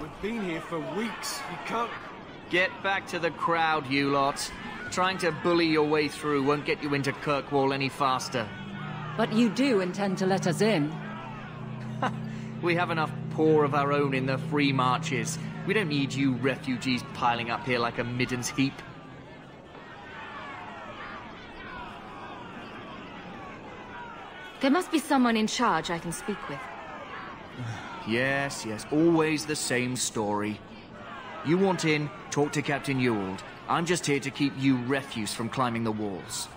We've been here for weeks. You can't... Get back to the crowd, you lot. Trying to bully your way through won't get you into Kirkwall any faster. But you do intend to let us in. We have enough poor of our own in the free marches. We don't need you refugees piling up here like a middens heap. There must be someone in charge I can speak with. Yes, always the same story. You want in, talk to Captain Ewald. I'm just here to keep you refuse from climbing the walls.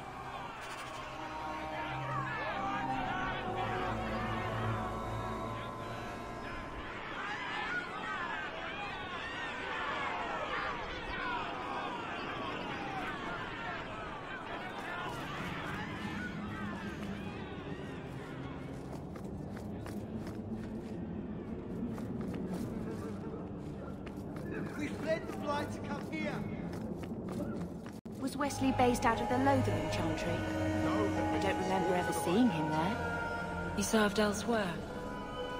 Was Wesley based out of the Lothering Chantry? I don't remember ever seeing him there. He served elsewhere.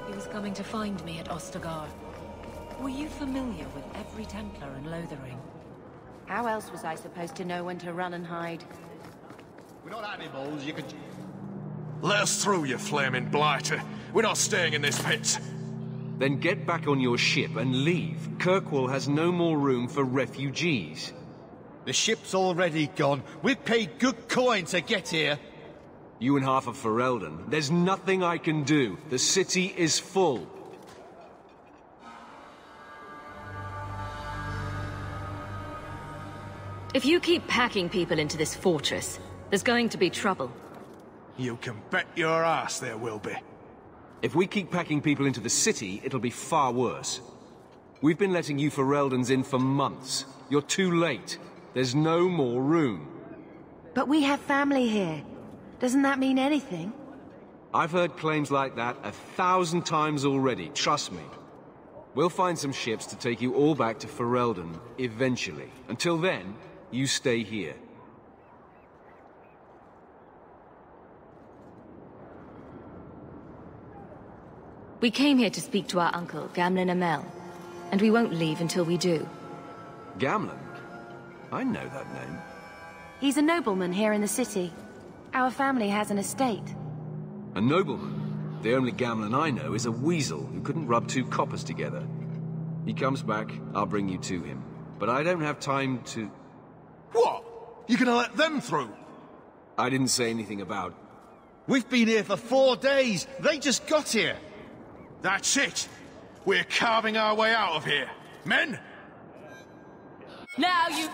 He was coming to find me at Ostergar. Were you familiar with every Templar in Lothering? How else was I supposed to know when to run and hide? We're not animals, you can... Let us through, you flaming blighter. We're not staying in this pit. Then get back on your ship and leave. Kirkwall has no more room for refugees. The ship's already gone. We've paid good coin to get here. You and half of Ferelden. There's nothing I can do. The city is full. If you keep packing people into this fortress, there's going to be trouble. You can bet your ass there will be. If we keep packing people into the city, it'll be far worse. We've been letting you Fereldans in for months. You're too late. There's no more room. But we have family here. Doesn't that mean anything? I've heard claims like that 1,000 times already, trust me. We'll find some ships to take you all back to Ferelden, eventually. Until then, you stay here. We came here to speak to our uncle, Gamlen Amel, and we won't leave until we do. Gamlen? I know that name. He's a nobleman here in the city. Our family has an estate. A nobleman? The only Gamlen I know is a weasel who couldn't rub two coppers together. He comes back, I'll bring you to him. But I don't have time to... What? You gonna let them through? I didn't say anything about... We've been here for 4 days. They just got here. That's it. We're carving our way out of here. Men? Now you...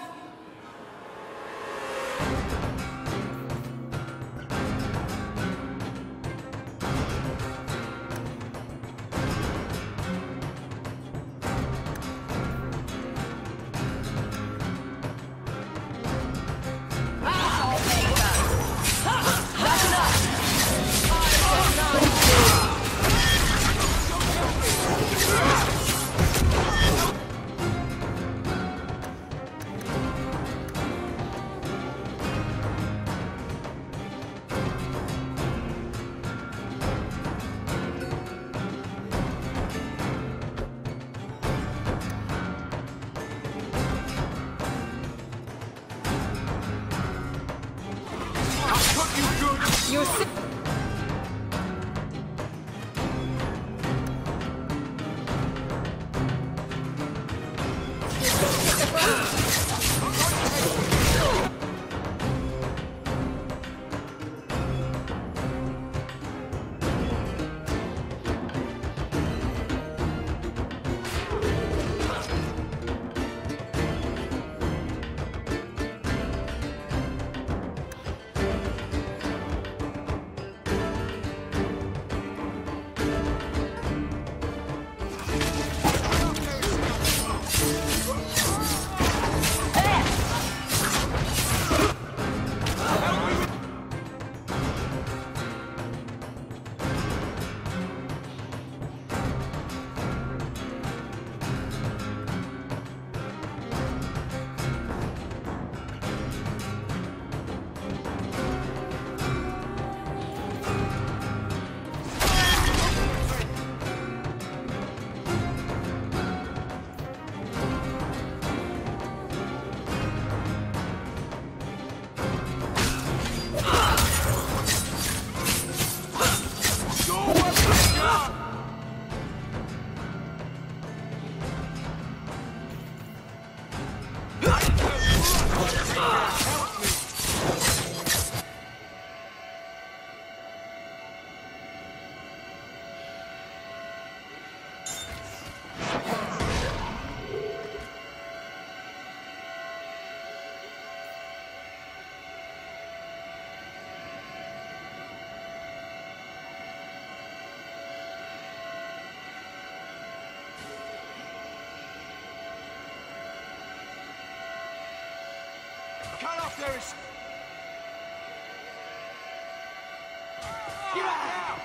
Cut off there is... Get out now!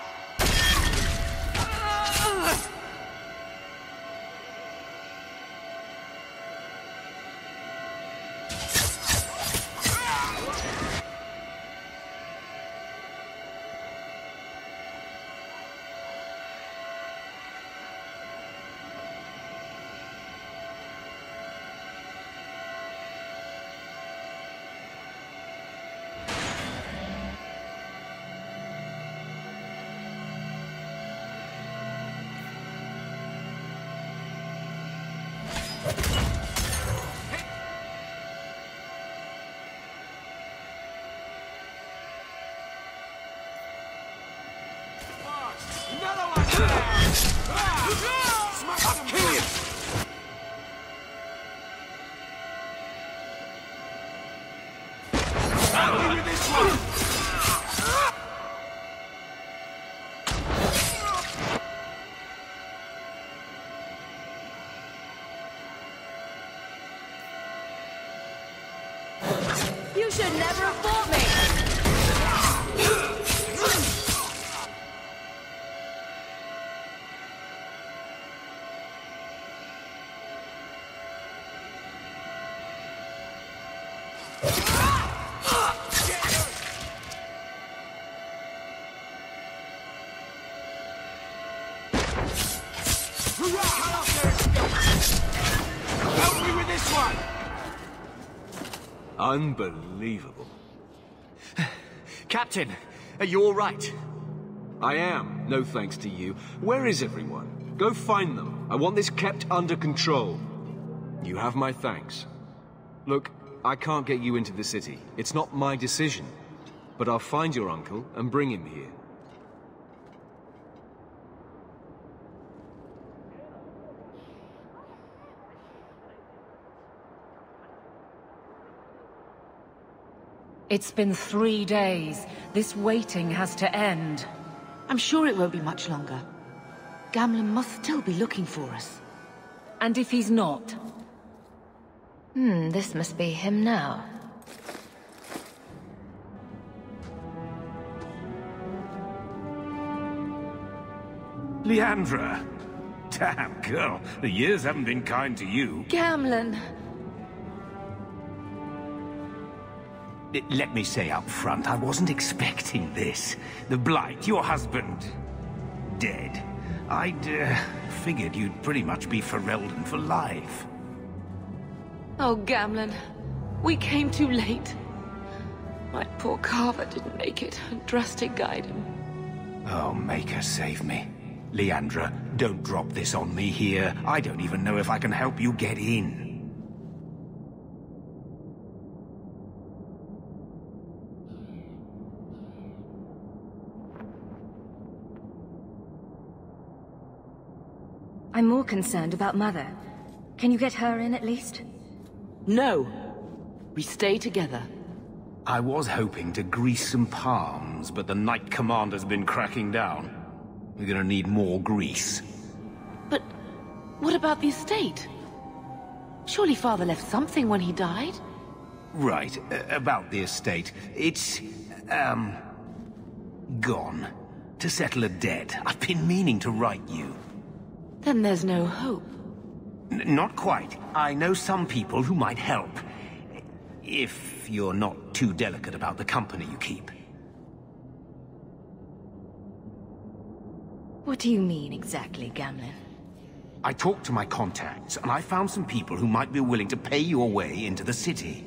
Another one! I'll kill you! Help me with this one! You should never have fought me! Help me with this one! Unbelievable. Captain, are you all right? I am, no thanks to you. Where is everyone? Go find them. I want this kept under control. You have my thanks. Look, I can't get you into the city. It's not my decision. But I'll find your uncle and bring him here. It's been 3 days. This waiting has to end. I'm sure it won't be much longer. Gamlen must still be looking for us. And if he's not? This must be him now. Leandra! Damn, girl, the years haven't been kind to you. Gamlen! Let me say up front, I wasn't expecting this. The Blight, your husband, dead. I'd figured you'd pretty much be Ferelden for life. Oh, Gamlen. We came too late. My poor Carver didn't make it, and Drastic guide him. Oh, Maker, save me. Leandra, don't drop this on me here. I don't even know if I can help you get in. I'm more concerned about Mother. Can you get her in at least? No. We stay together. I was hoping to grease some palms, but the Knight Commander's been cracking down. We're gonna need more grease. But what about the estate? Surely Father left something when he died? Right, about the estate. It's, gone. To settle a debt. I've been meaning to write you. Then there's no hope. Not quite. I know some people who might help. If you're not too delicate about the company you keep. What do you mean exactly, Gamlen? I talked to my contacts, and I found some people who might be willing to pay your way into the city.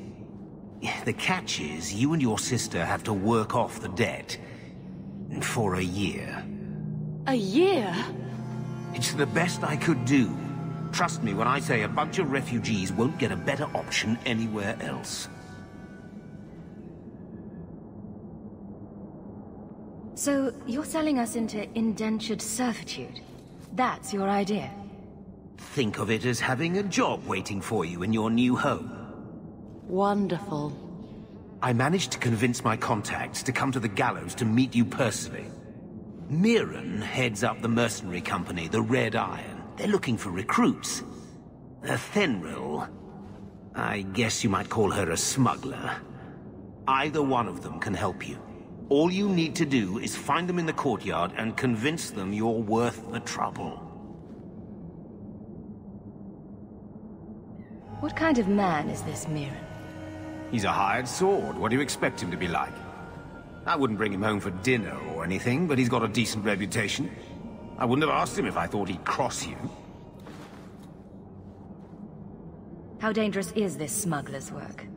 The catch is, you and your sister have to work off the debt. For a year. A year? It's the best I could do. Trust me when I say a bunch of refugees won't get a better option anywhere else. So, you're selling us into indentured servitude? That's your idea? Think of it as having a job waiting for you in your new home. Wonderful. I managed to convince my contacts to come to the gallows to meet you personally. Mirren heads up the mercenary company, the Red Iron. They're looking for recruits. Fenrir, I guess you might call her a smuggler. Either one of them can help you. All you need to do is find them in the courtyard and convince them you're worth the trouble. What kind of man is this Mirren? He's a hired sword. What do you expect him to be like? I wouldn't bring him home for dinner or anything, but he's got a decent reputation. I wouldn't have asked him if I thought he'd cross you. How dangerous is this smuggler's work?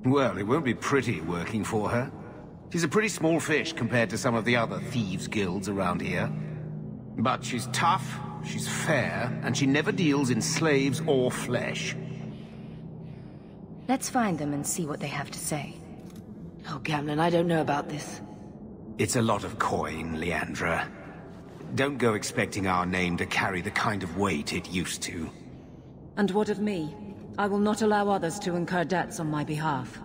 Well, it won't be pretty working for her. She's a pretty small fish compared to some of the other thieves' guilds around here. But she's tough, she's fair, and she never deals in slaves or flesh. Let's find them and see what they have to say. Oh, Gamlen, I don't know about this. It's a lot of coin, Leandra. Don't go expecting our name to carry the kind of weight it used to. And what of me? I will not allow others to incur debts on my behalf.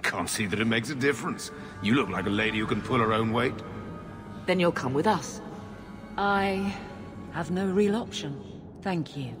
Can't see that it makes a difference. You look like a lady who can pull her own weight. Then you'll come with us. I have no real option. Thank you.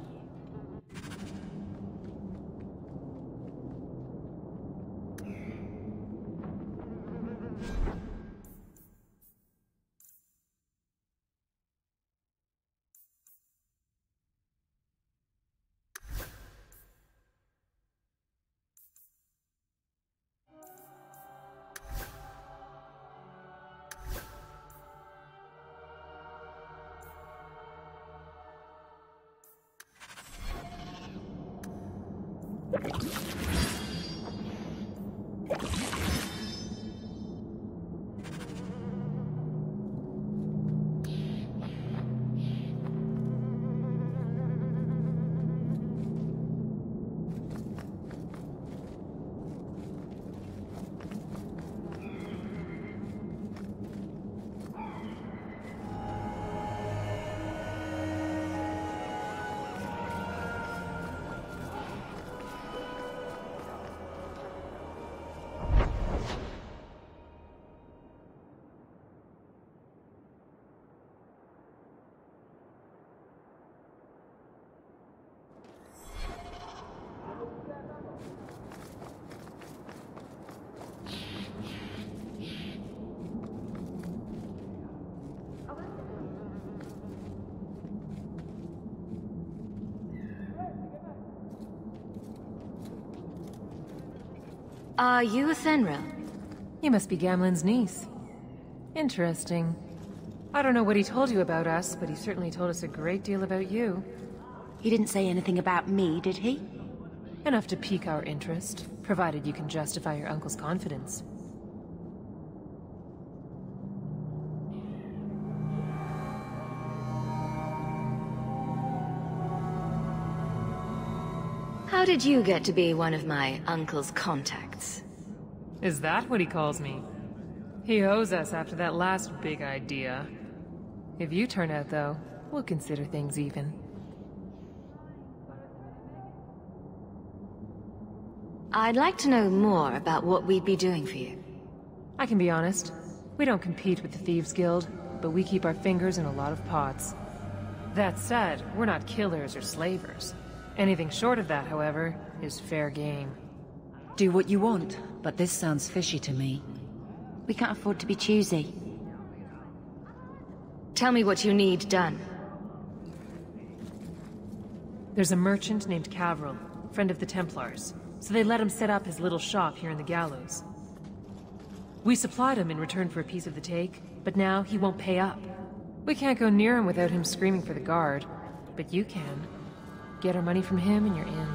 Are you a Fenrir? You must be Gamlen's niece. Interesting. I don't know what he told you about us, but he certainly told us a great deal about you. He didn't say anything about me, did he? Enough to pique our interest, provided you can justify your uncle's confidence. How did you get to be one of my uncle's contacts? Is that what he calls me? He owes us after that last big idea. If you turn out, though, we'll consider things even. I'd like to know more about what we'd be doing for you. I can be honest. We don't compete with the Thieves Guild, but we keep our fingers in a lot of pots. That said, we're not killers or slavers. Anything short of that, however, is fair game. Do what you want, but this sounds fishy to me. We can't afford to be choosy. Tell me what you need done. There's a merchant named Kirkwall, friend of the Templars, so they let him set up his little shop here in the gallows. We supplied him in return for a piece of the take, but now he won't pay up. We can't go near him without him screaming for the guard, but you can. Get our money from him and you're in.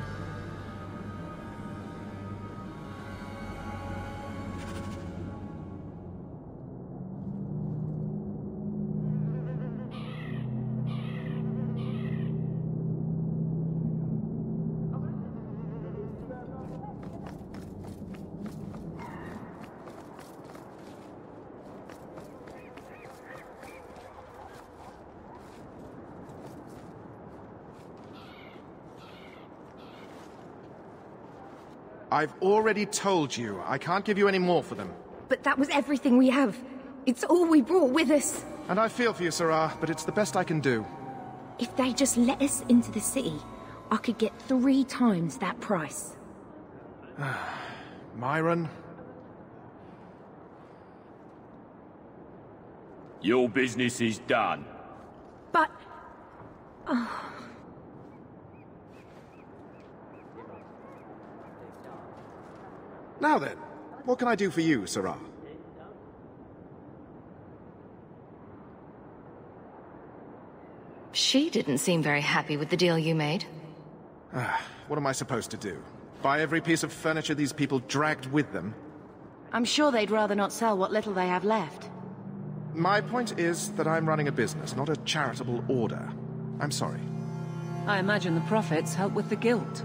I've already told you. I can't give you any more for them. But that was everything we have. It's all we brought with us. And I feel for you, Sarah, but it's the best I can do. If they just let us into the city, I could get 3 times that price. Myron? Your business is done. But... Now then, what can I do for you, Sarah? She didn't seem very happy with the deal you made. What am I supposed to do? Buy every piece of furniture these people dragged with them? I'm sure they'd rather not sell what little they have left. My point is that I'm running a business, not a charitable order. I'm sorry. I imagine the profits help with the guilt.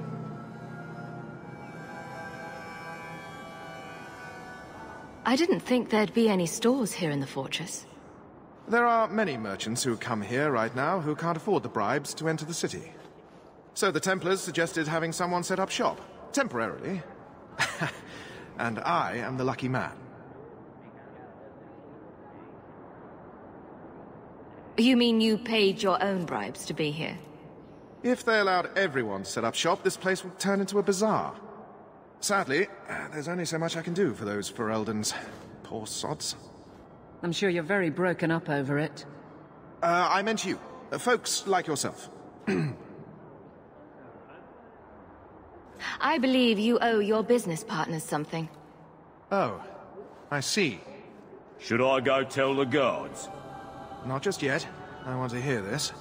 I didn't think there'd be any stores here in the fortress. There are many merchants who come here right now who can't afford the bribes to enter the city. So the Templars suggested having someone set up shop, temporarily. And I am the lucky man. You mean you paid your own bribes to be here? If they allowed everyone to set up shop, this place would turn into a bazaar. Sadly, there's only so much I can do for those Fereldans. Poor sods. I'm sure you're very broken up over it. I meant you. Folks like yourself. I believe you owe your business partners something. Oh, I see. Should I go tell the guards? Not just yet. I want to hear this.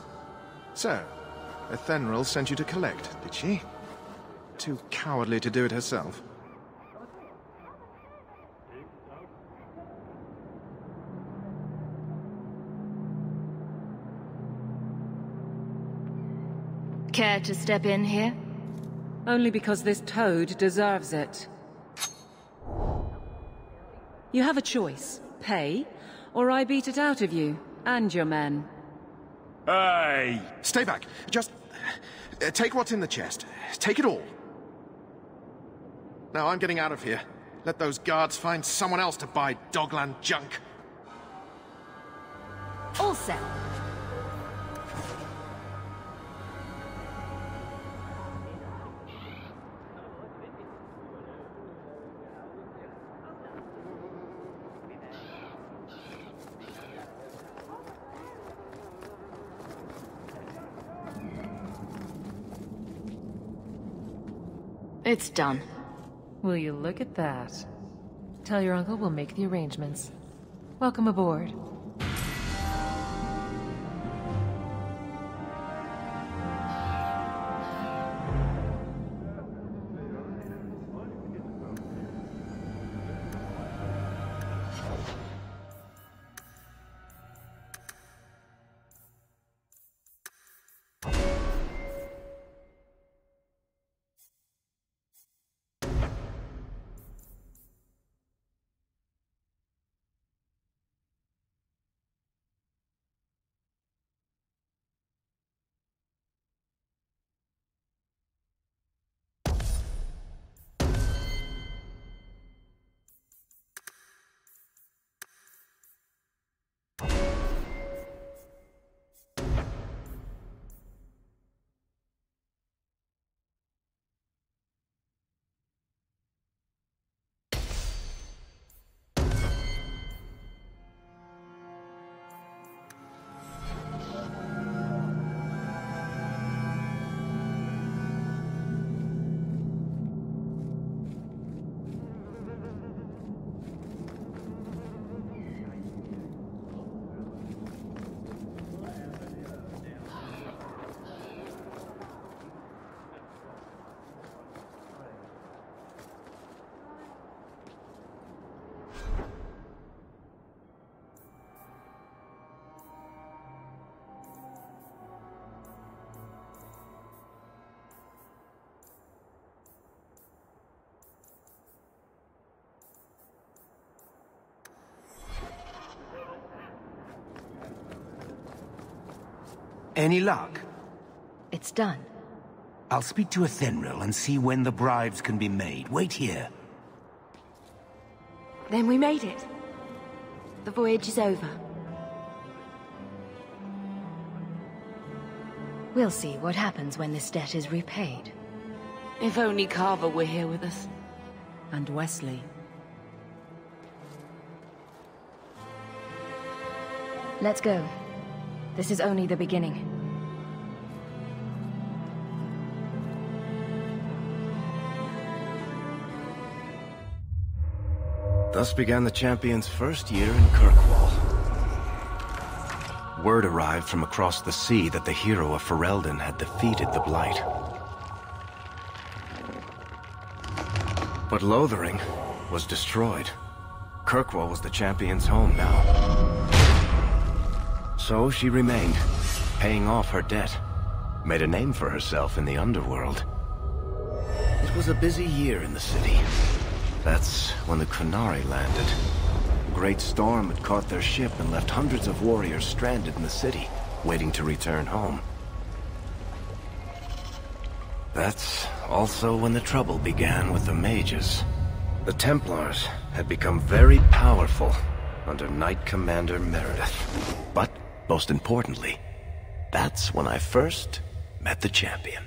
So, Ethenril sent you to collect, did she? Too cowardly to do it herself. Care to step in here? Only because this toad deserves it. You have a choice. Pay, or I beat it out of you, and your men. Hey! Stay back. Just... take what's in the chest. Take it all. Now I'm getting out of here. Let those guards find someone else to buy Dogland junk. All set. It's done. Will you look at that? Tell your uncle we'll make the arrangements. Welcome aboard. Any luck? It's done. I'll speak to Athenril and see when the bribes can be made. Wait here. Then we made it. The voyage is over. We'll see what happens when this debt is repaid. If only Carver were here with us. And Wesley. Let's go. This is only the beginning. Thus began the champion's first year in Kirkwall. Word arrived from across the sea that the hero of Ferelden had defeated the Blight. But Lothering was destroyed. Kirkwall was the champion's home now. So she remained, paying off her debt. Made a name for herself in the underworld. It was a busy year in the city. That's when the Qunari landed. A great storm had caught their ship and left hundreds of warriors stranded in the city, waiting to return home. That's also when the trouble began with the mages. The Templars had become very powerful under Knight Commander Meredith. But, most importantly, that's when I first met the champion.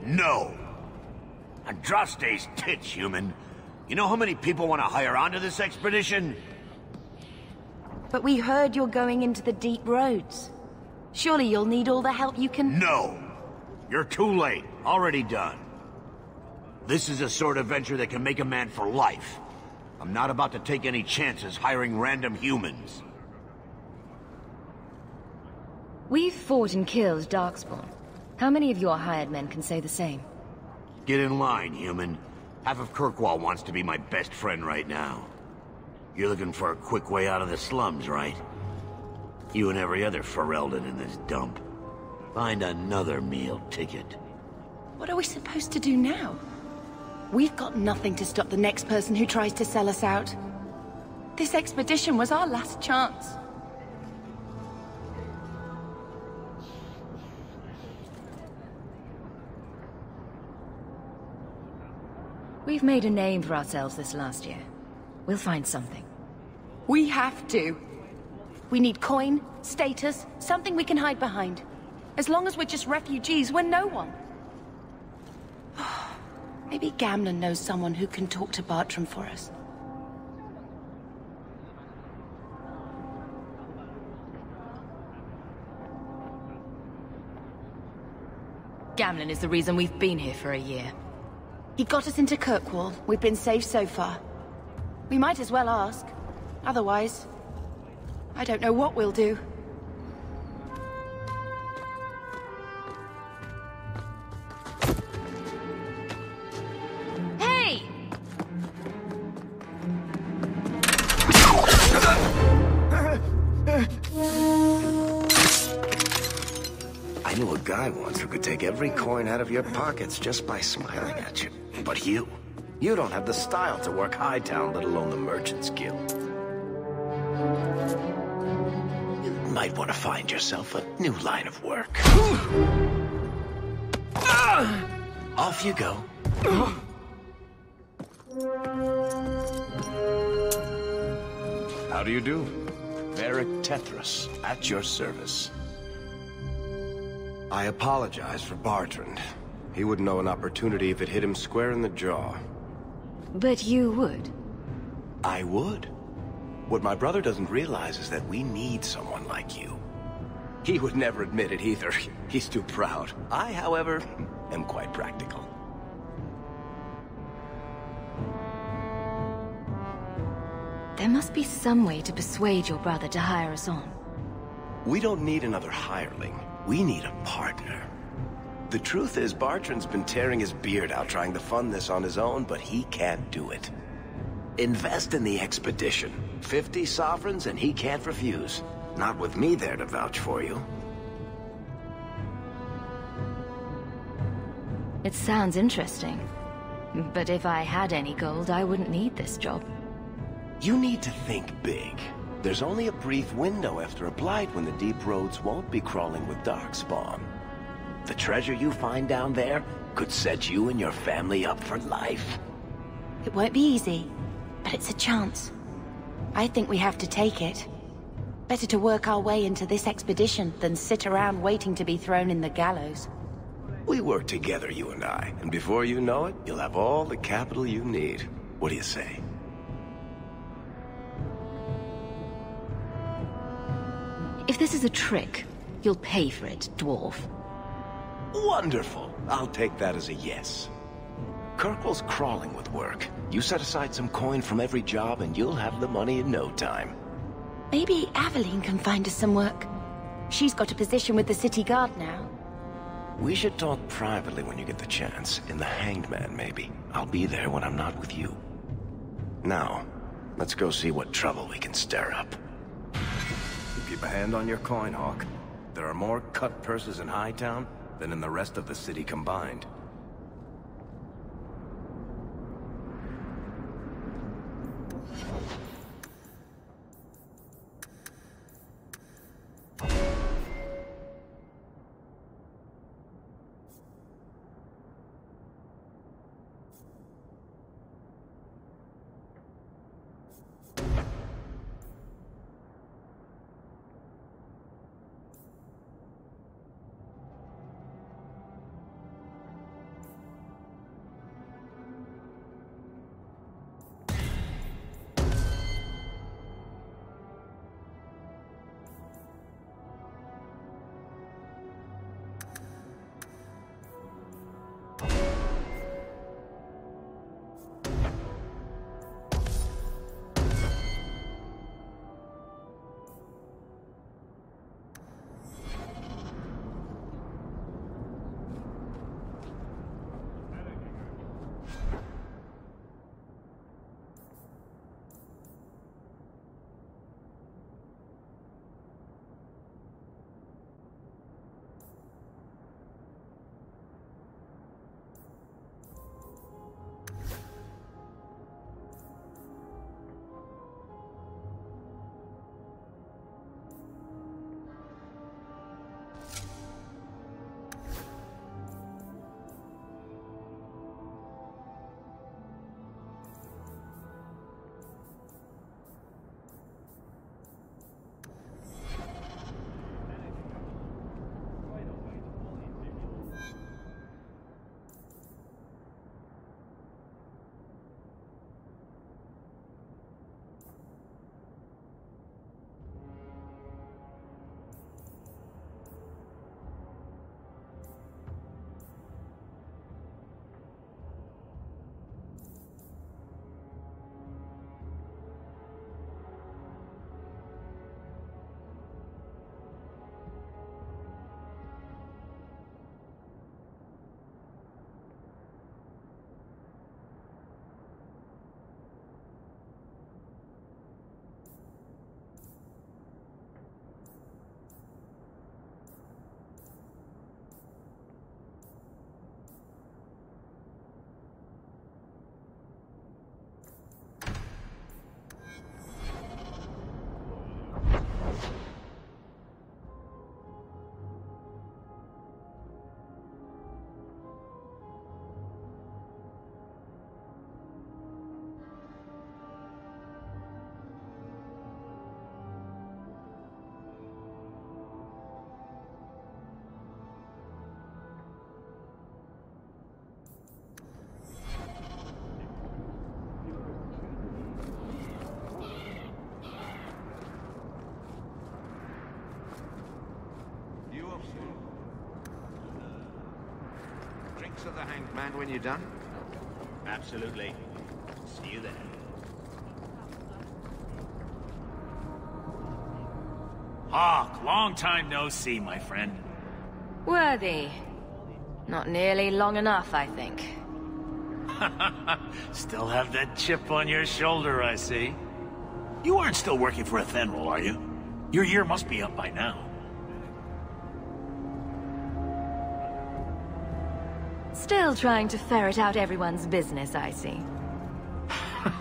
No! Andraste's tits, human. You know how many people want to hire onto this expedition? But we heard you're going into the deep roads. Surely you'll need all the help you can... No! You're too late. Already done. This is a sort of venture that can make a man for life. I'm not about to take any chances hiring random humans. We've fought and killed Darkspawn. How many of your hired men can say the same? Get in line, human. Half of Kirkwall wants to be my best friend right now. You're looking for a quick way out of the slums, right? You and every other Ferelden in this dump. Find another meal ticket. What are we supposed to do now? We've got nothing to stop the next person who tries to sell us out. This expedition was our last chance. We've made a name for ourselves this last year. We'll find something. We have to. We need coin, status, something we can hide behind. As long as we're just refugees, we're no one. Maybe Gamlen knows someone who can talk to Bartram for us. Gamlen is the reason we've been here for a year. He got us into Kirkwall. We've been safe so far. We might as well ask. Otherwise, I don't know what we'll do. Hey! I knew a guy once who could take every coin out of your pockets just by smiling at you. But you don't have the style to work Hightown, let alone the Merchants Guild. You might want to find yourself a new line of work. Off you go. How do you do? Varric Tethras, at your service. I apologize for Bartrand. He wouldn't know an opportunity if it hit him square in the jaw. But you would. I would. What my brother doesn't realize is that we need someone like you. He would never admit it either. He's too proud. I, however, am quite practical. There must be some way to persuade your brother to hire us on. We don't need another hireling. We need a partner. The truth is, Bartrand's been tearing his beard out trying to fund this on his own, but he can't do it. Invest in the expedition. 50 sovereigns and he can't refuse. Not with me there to vouch for you. It sounds interesting. But if I had any gold, I wouldn't need this job. You need to think big. There's only a brief window after a blight when the deep roads won't be crawling with darkspawn. The treasure you find down there could set you and your family up for life. It won't be easy, but it's a chance. I think we have to take it. Better to work our way into this expedition than sit around waiting to be thrown in the gallows. We work together, you and I, and before you know it, you'll have all the capital you need. What do you say? If this is a trick, you'll pay for it, dwarf. Wonderful! I'll take that as a yes. Kirkwall's crawling with work. You set aside some coin from every job and you'll have the money in no time. Maybe Aveline can find us some work. She's got a position with the city guard now. We should talk privately when you get the chance. In the Hanged Man, maybe. I'll be there when I'm not with you. Now, let's go see what trouble we can stir up. Keep a hand on your coin, Hawk. There are more cut purses in Hightown than in the rest of the city combined. To the Hanged Man when you're done? Absolutely. See you there. Hawk, long time no see, my friend. Worthy. Not nearly long enough, I think. Still have that chip on your shoulder, I see. You aren't still working for Athenril, are you? Your year must be up by now. Still trying to ferret out everyone's business, I see.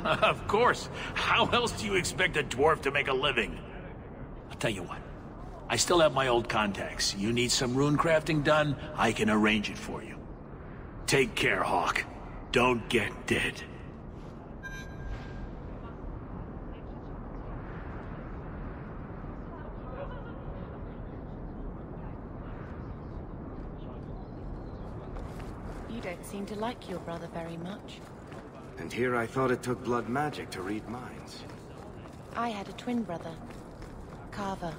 Of course. How else do you expect a dwarf to make a living? I'll tell you what. I still have my old contacts. You need some rune crafting done, I can arrange it for you. Take care, Hawk. Don't get dead. You don't seem to like your brother very much. And here I thought it took blood magic to read minds. I had a twin brother, Carver.